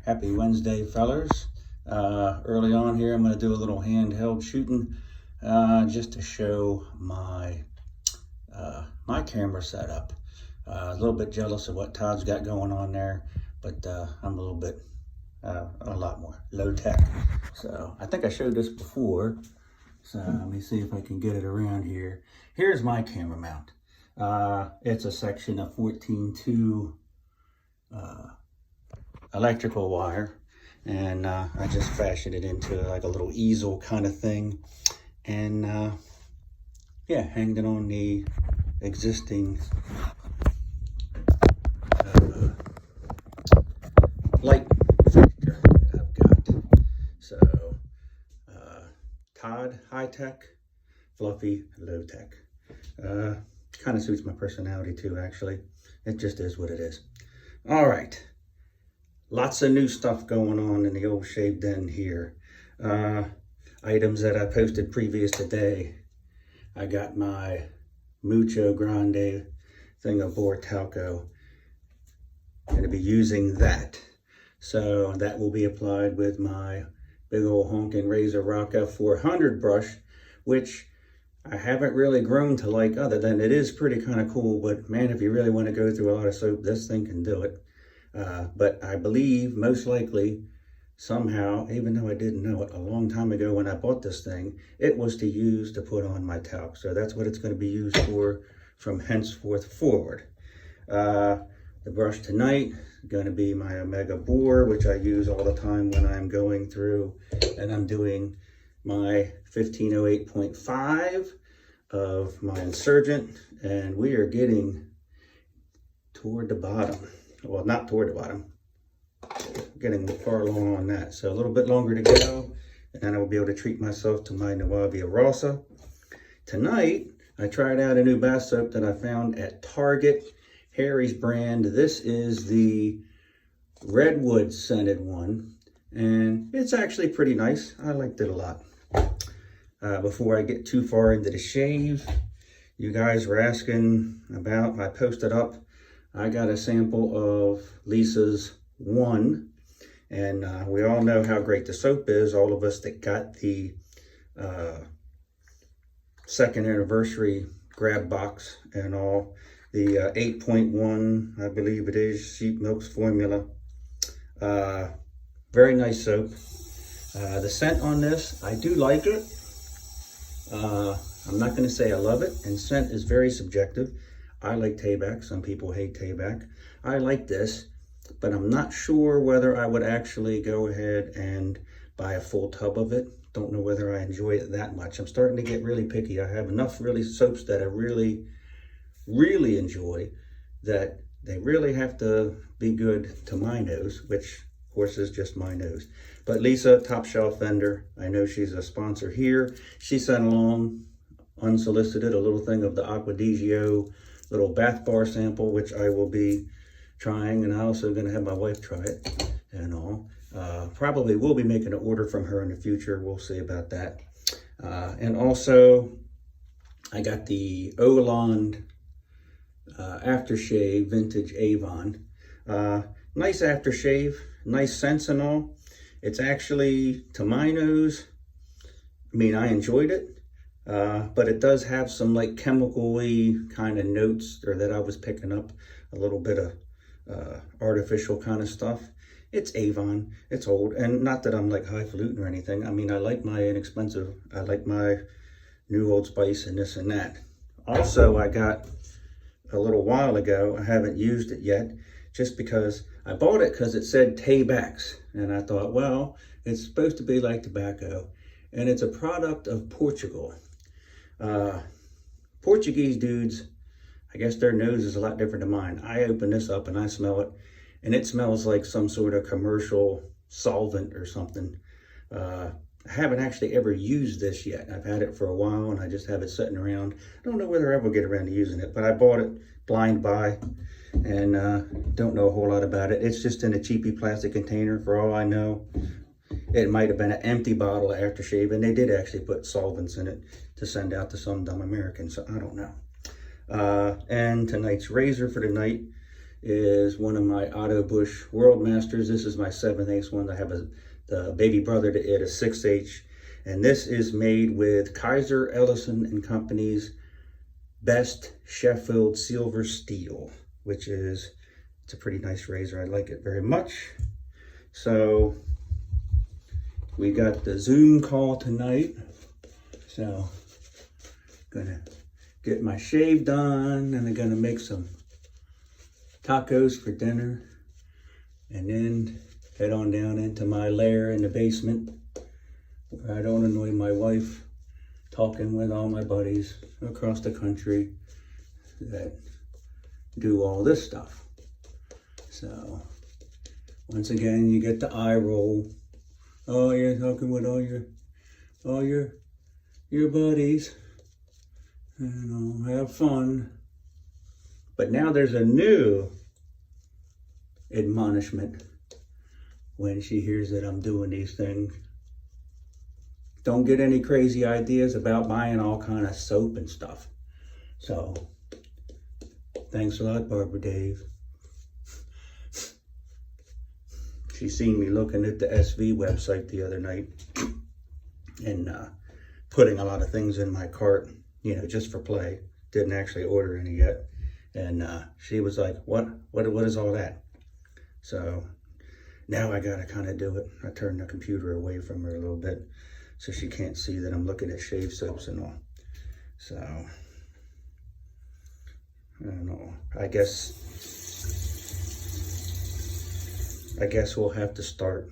Happy Wednesday, fellers. Early on here, I'm going to do a little handheld shooting just to show my camera setup. A little bit jealous of what Todd's got going on there, but I'm a little bit, a lot more low tech. So I think I showed this before. So let me see if I can get it around here. Here's my camera mount. It's a section of 14.2 electrical wire, and I just fashioned it into like a little easel kind of thing, and yeah, hanged it on the existing light fixture that I've got. So Todd high tech, Fluffy low tech. Kind of suits my personality too, actually. It just is what it is. All right. Lots of new stuff going on in the old Shave Den here. Items that I posted previous today. I got my Mucho Grande thing of Talco. I'm going to be using that. So that will be applied with my big old honking Razor Rocca 400 brush, which I haven't really grown to like, other than it is pretty kind of cool. But man, if you really want to go through a lot of soap, this thing can do it. But I believe most likely somehow, even though I didn't know it a long time ago when I bought this thing, it was to use to put on my talc. So that's what it's going to be used for from henceforth forward. The brush tonight is going to be my Omega Bore, which I use all the time when I'm going through and I'm doing my 1508.5 of my Insurgent, and we are getting toward the bottom. Well, not toward the bottom, getting far along on that. So a little bit longer to go, and then I will be able to treat myself to my Nuavia Rossa. Tonight, I tried out a new bath soap that I found at Target, Harry's brand. This is the Redwood scented one, and it's actually pretty nice. I liked it a lot. Before I get too far into the shave, you guys were asking about, I posted up, I got a sample of Lisa's One, and we all know how great the soap is. All of us that got the second anniversary grab box and all, the 8.1, I believe it is, Sheep Milk's formula. Very nice soap. The scent on this, I do like it. I'm not going to say I love it, and scent is very subjective. I like Tabac. Some people hate Tabac. I like this, but I'm not sure whether I would actually go ahead and buy a full tub of it. Don't know whether I enjoy it that much. I'm starting to get really picky. I have enough really soaps that I really enjoy, that they really have to be good to my nose, which of course is just my nose. But Lisa, Top Shelf Vendor, I know she's a sponsor here. She sent along, unsolicited, a little thing of the Acqua di Gio little bath bar sample, which I will be trying, and I'm also going to have my wife try it and all. Probably will be making an order from her in the future. We'll see about that. And also, I got the Oland aftershave vintage Avon. Nice aftershave, nice scents and all. It's actually, to my nose, I mean, I enjoyed it. But it does have some like chemical-y kind of notes, or that I was picking up a little bit of artificial kind of stuff. It's Avon, it's old, and not that I'm like highfalutin or anything. I mean, I like my inexpensive, I like my new Old Spice and this and that. Also, I got a little while ago, I haven't used it yet, just because I bought it because it said Tabacs, and I thought, well, it's supposed to be like tobacco, and it's a product of Portugal. Portuguese dudes, I guess their nose is a lot different than mine. I open this up and I smell it, and it smells like some sort of commercial solvent or something. I haven't actually ever used this yet. I've had it for a while and I just have it sitting around. I don't know whether I ever get around to using it, but I bought it blind buy, and don't know a whole lot about it. It's just in a cheapy plastic container for all I know. It might have been an empty bottle of aftershave, and they did actually put solvents in it to send out to some dumb Americans, so I don't know. And tonight's razor for the night is one of my Otto Bush World Masters. This is my 7/8 one. I have the baby brother to it, a 6/8. And this is made with Kaiser Ellison and Company's Best Sheffield Silver Steel, which is, it's a pretty nice razor. I like it very much. So we got the Zoom call tonight. So gonna get my shave done, and I'm gonna make some tacos for dinner, and then head on down into my lair in the basement where I don't annoy my wife talking with all my buddies across the country that do all this stuff. So once again, you get the eye roll. Oh, you're talking with all your buddies. You know, have fun. But now there's a new admonishment when she hears that I'm doing these things. Don't get any crazy ideas about buying all kind of soap and stuff. So, thanks a lot, Barbara Dave. She seen me looking at the SV website the other night and putting a lot of things in my cart, you know, just for play. Didn't actually order any yet. And she was like, what is all that? So now I gotta kind of do it. I turned the computer away from her a little bit so she can't see that I'm looking at shave soaps and all. So, I don't know. I guess we'll have to start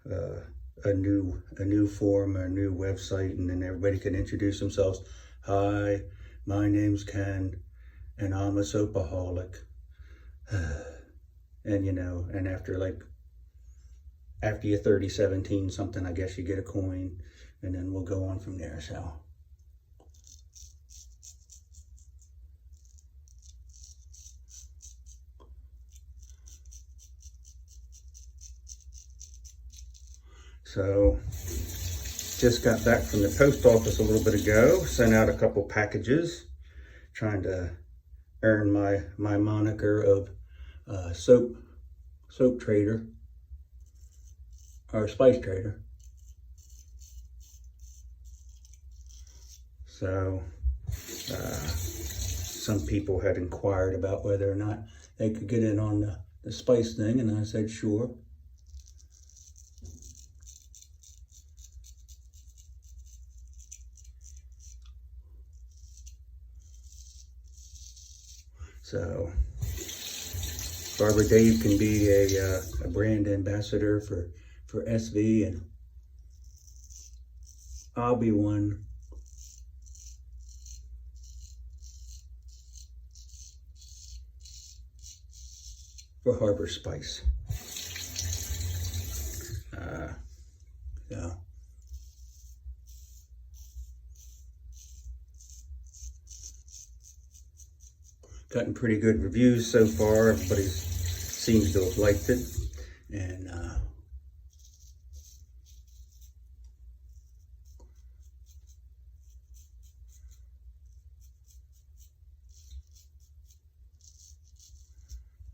a new forum, a new website, and then everybody can introduce themselves. Hi, my name's Ken, and I'm a soapaholic. And you know, and after you're 30, 17 something, I guess you get a coin, and then we'll go on from there. So just got back from the post office a little bit ago, sent out a couple packages, trying to earn my moniker of soap trader, or spice trader. So some people had inquired about whether or not they could get in on the spice thing, and I said sure. So Barbara Dave can be a brand ambassador for SV, and I'll be one for Harbor Spice. Yeah. Gotten pretty good reviews so far. Everybody seems to have liked it, and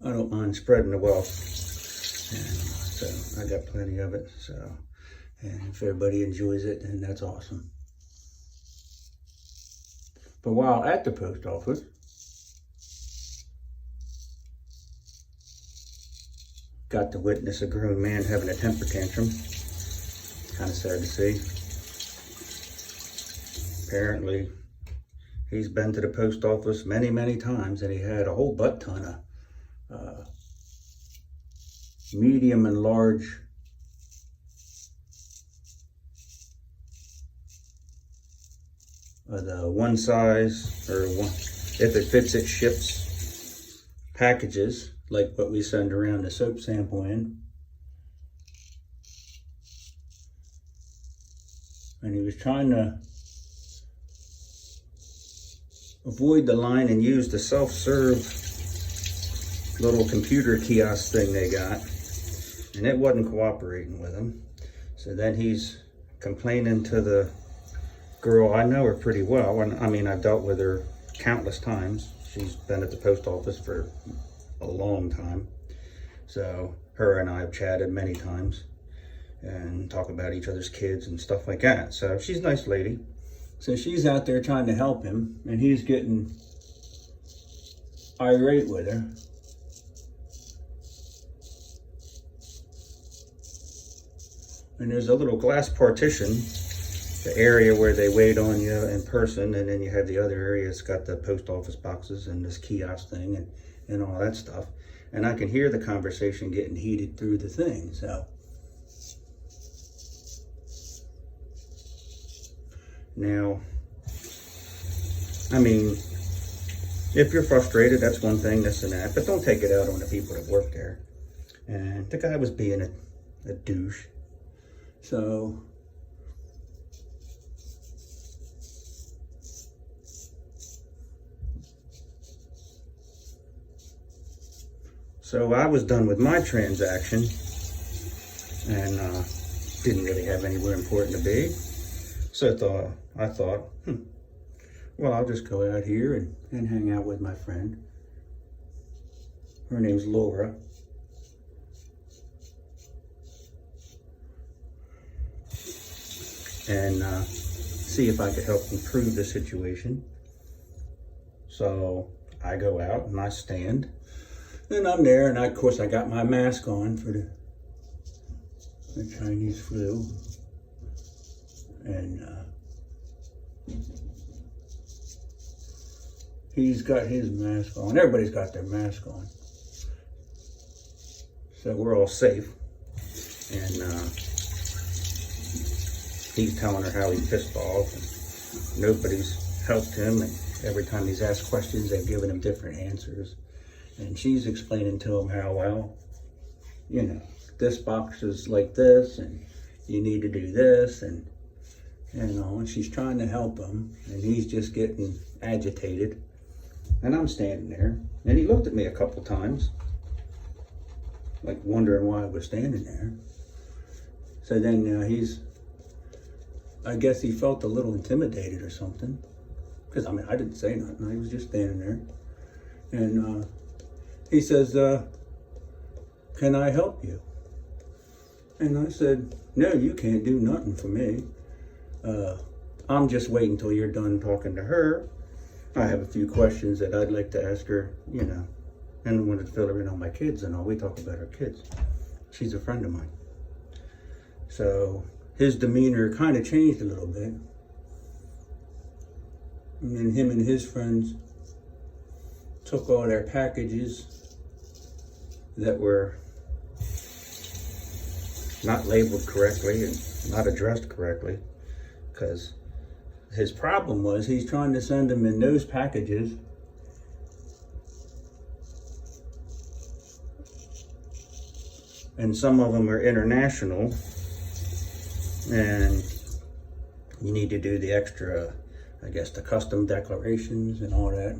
I don't mind spreading the wealth, and so I got plenty of it. So, and if everybody enjoys it, then that's awesome. But while at the post office, got to witness a grown man having a temper tantrum. Kind of sad to see. Apparently, he's been to the post office many, many times, and he had a whole butt ton of medium and large the one size, or one, if it fits, it ships packages like what we send around the soap sample in. And he was trying to avoid the line and use the self-serve little computer kiosk thing they got, and it wasn't cooperating with him. So then he's complaining to the girl. I know her pretty well, and I mean, I've dealt with her countless times. She's been at the post office for a long time. So her and I have chatted many times and talk about each other's kids and stuff like that. So she's a nice lady. So she's out there trying to help him, and he's getting irate with her. And there's a little glass partition, the area where they wait on you in person, and then you have the other area that's got the post office boxes and this kiosk thing and all that stuff. And I can hear the conversation getting heated through the thing, so. Now, I mean, if you're frustrated, that's one thing, this and that, but don't take it out on the people that work there. And the guy was being a douche. So, I was done with my transaction and didn't really have anywhere important to be. So I thought, well, I'll just go out here and hang out with my friend. Her name's Laura. And see if I could help improve the situation. So I go out and I stand. And I'm there, and of course I got my mask on for the Chinese flu. And he's got his mask on. Everybody's got their mask on. So we're all safe. And he's telling her how he's pissed off, and nobody's helped him. And every time he's asked questions, they've given him different answers. And she's explaining to him how, well, you know, this box is like this, and you need to do this, and she's trying to help him, and he's just getting agitated. And I'm standing there, and he looked at me a couple times, like wondering why I was standing there. So then I guess he felt a little intimidated or something, because I mean, I didn't say nothing. I was just standing there, and he says, can I help you? And I said, no, you can't do nothing for me. I'm just waiting until you're done talking to her. I have a few questions that I'd like to ask her, you know, and I wanted to fill her in on my kids and all. We talk about our kids. She's a friend of mine. So his demeanor kind of changed a little bit. And then him and his friends took all their packages that were not labeled correctly and not addressed correctly, because his problem was he's trying to send them in those packages and some of them are international, and you need to do the extra, I guess, the custom declarations and all that,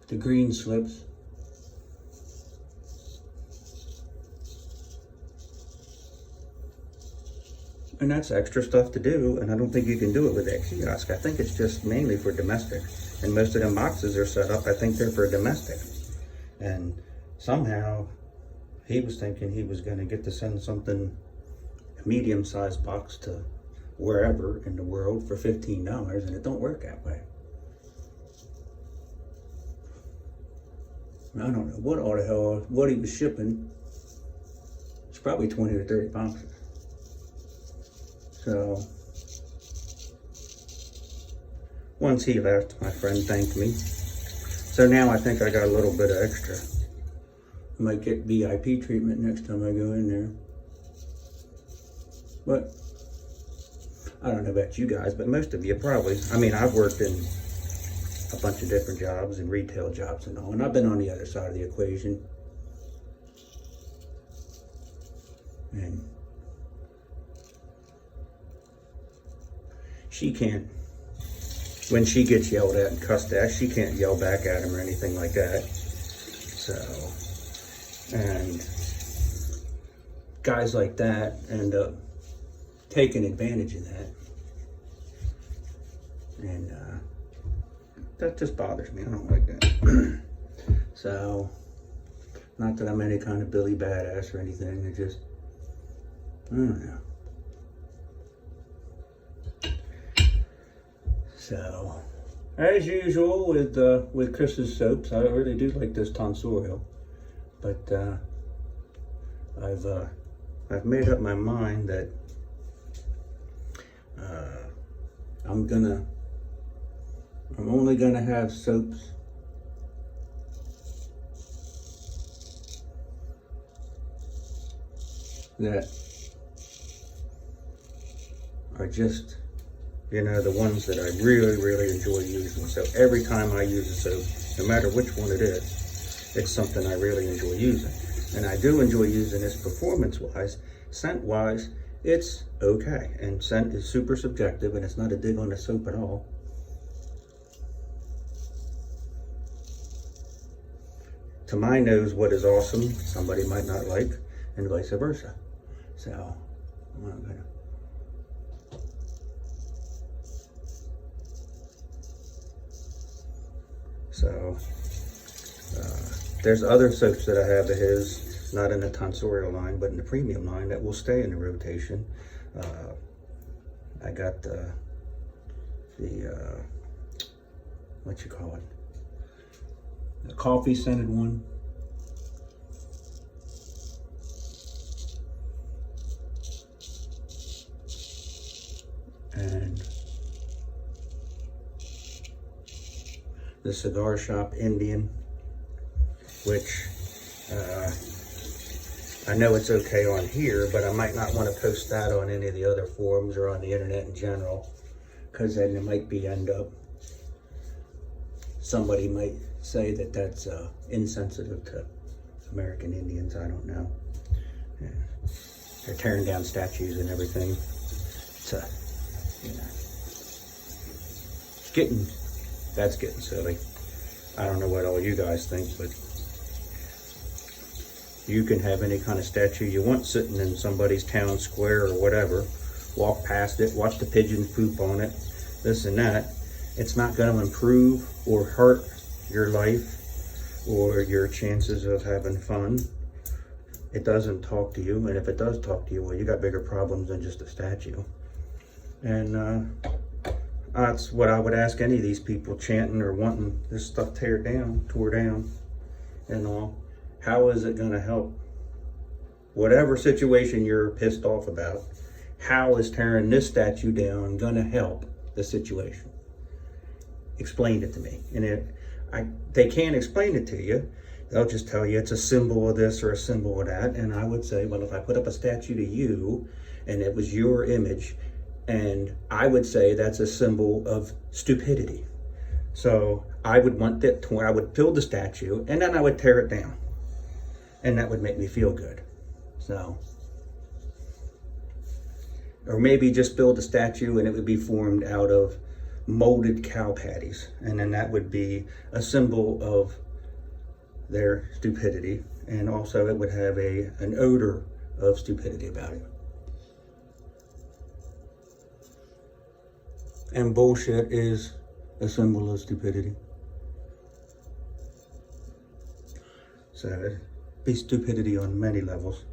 the green slips. And that's extra stuff to do, and I don't think you can do it with that kiosk. I think it's just mainly for domestic. And most of them boxes are set up, I think they're for domestic. And somehow he was thinking he was gonna get to send something, a medium-sized box to wherever in the world for $15, and it don't work that way. I don't know what he was shipping. It's probably 20 or 30 boxes. So, once he left, my friend thanked me. So now I think I got a little bit of extra. I might get VIP treatment next time I go in there. But, I don't know about you guys, but most of you probably, I mean, I've worked in a bunch of different jobs and retail jobs and all, and I've been on the other side of the equation. And she can't, when she gets yelled at and cussed at, she can't yell back at him or anything like that. So, and guys like that end up taking advantage of that. And that just bothers me. I don't like that. So, not that I'm any kind of Billy Badass or anything. It just, I don't know. So, as usual with Chris's soaps, I really do like this Tonsorial, but I've made up my mind that I'm only gonna have soaps that are just, you know, the ones that I really enjoy using. So every time I use a soap, no matter which one it is, it's something I really enjoy using. And I do enjoy using this performance-wise. Scent-wise, it's okay. And scent is super subjective, and it's not a dig on the soap at all. To my nose, what is awesome, somebody might not like, and vice versa. So, I'm not gonna. So, there's other soaps that I have of his, not in the Tonsorial line, but in the premium line that will stay in the rotation. I got the what you call it? The coffee scented one. And the Cigar Shop Indian, which I know it's okay on here, but I might not want to post that on any of the other forums or on the internet in general, because then it might somebody might say that that's insensitive to American Indians. I don't know. Yeah. They're tearing down statues and everything. So, you know, that's getting silly. I don't know what all you guys think, but you can have any kind of statue you want sitting in somebody's town square or whatever. Walk past it, watch the pigeons poop on it, this and that. It's not going to improve or hurt your life or your chances of having fun. It doesn't talk to you, and if it does talk to you, well, you got bigger problems than just a statue. And that's what I would ask any of these people chanting or wanting this stuff tore down, and all. How is it going to help? Whatever situation you're pissed off about, how is tearing this statue down going to help the situation? Explain it to me. And they can't explain it to you. They'll just tell you it's a symbol of this or a symbol of that. And I would say, well, if I put up a statue to you and it was your image, and I would say that's a symbol of stupidity. So I would want that to where I would build the statue and then I would tear it down. And that would make me feel good. So, or maybe just build a statue and it would be formed out of molded cow patties. And then that would be a symbol of their stupidity. And also it would have an odor of stupidity about it. And bullshit is a symbol of stupidity. So it'd be stupidity on many levels.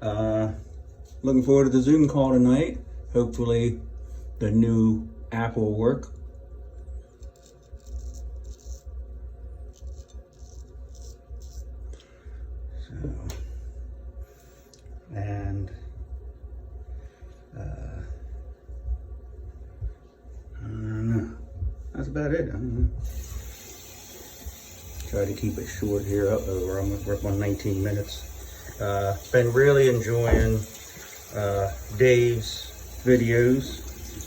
Looking forward to the Zoom call tonight. Hopefully the new app will work. So, and I don't know. That's about it. I don't know. Try to keep it short here. We're almost on 19 minutes. Been really enjoying Dave's videos.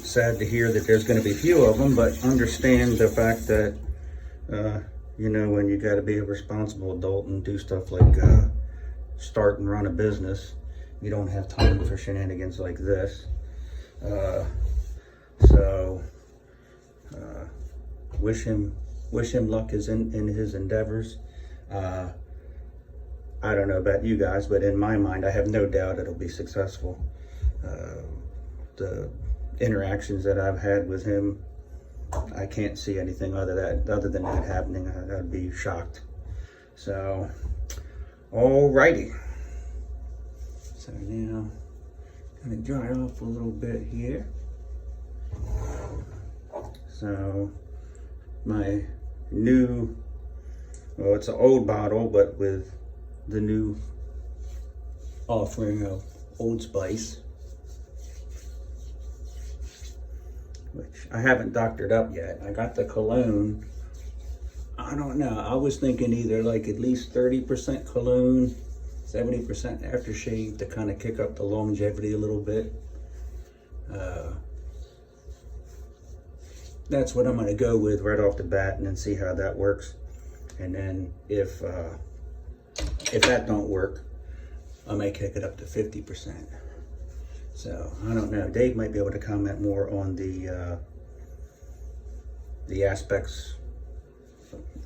Sad to hear that there's going to be few of them, but understand the fact that, you know, when you got to be a responsible adult and do stuff like start and run a business, you don't have time for shenanigans like this. So, wish him luck in his endeavors. I don't know about you guys, but in my mind, I have no doubt it'll be successful. The interactions that I've had with him I can't see anything other than that happening. I'd be shocked. So, alrighty. So now, gonna dry off a little bit here. So, my new, well, it's an old bottle, but with the new offering of Old Spice, which I haven't doctored up yet. I got the cologne. I don't know. I was thinking either like at least 30% cologne, 70% aftershave to kind of kick up the longevity a little bit. That's what I'm going to go with right off the bat, and then see how that works. And then if that don't work, I may kick it up to 50%. So I don't know. Dave might be able to comment more on the aspects,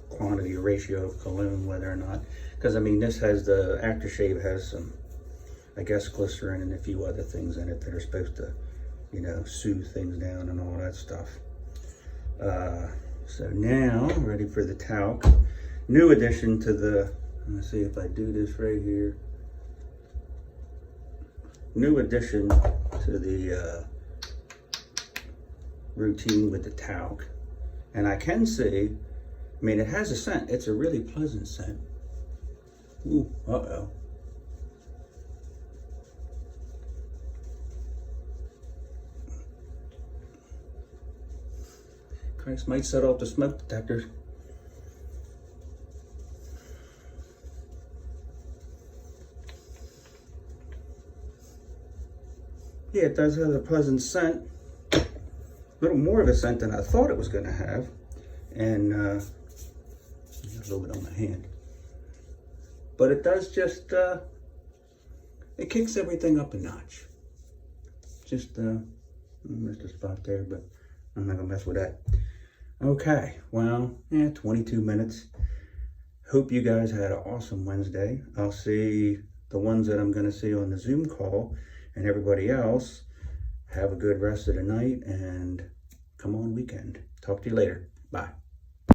quantity, ratio of cologne, whether or not, because I mean this has the aftershave has some, I guess, glycerin and a few other things in it that are supposed to, you know, soothe things down and all that stuff. So now ready for the talc. New addition to the, let's see if I do this right here. New addition to the routine with the talc. And I can see, I mean, it has a scent. It's a really pleasant scent. Ooh, uh-oh. Christ, might set off the smoke detectors. Yeah, it does have a pleasant scent. A little more of a scent than I thought it was going to have. And a little bit on my hand. But it does just, it kicks everything up a notch. Just, missed a spot there, but I'm not going to mess with that. Okay, well, 22 minutes. Hope you guys had an awesome Wednesday. I'll see the ones that I'm going to see on the Zoom call. And everybody else, have a good rest of the night and come on weekend. Talk to you later. Bye.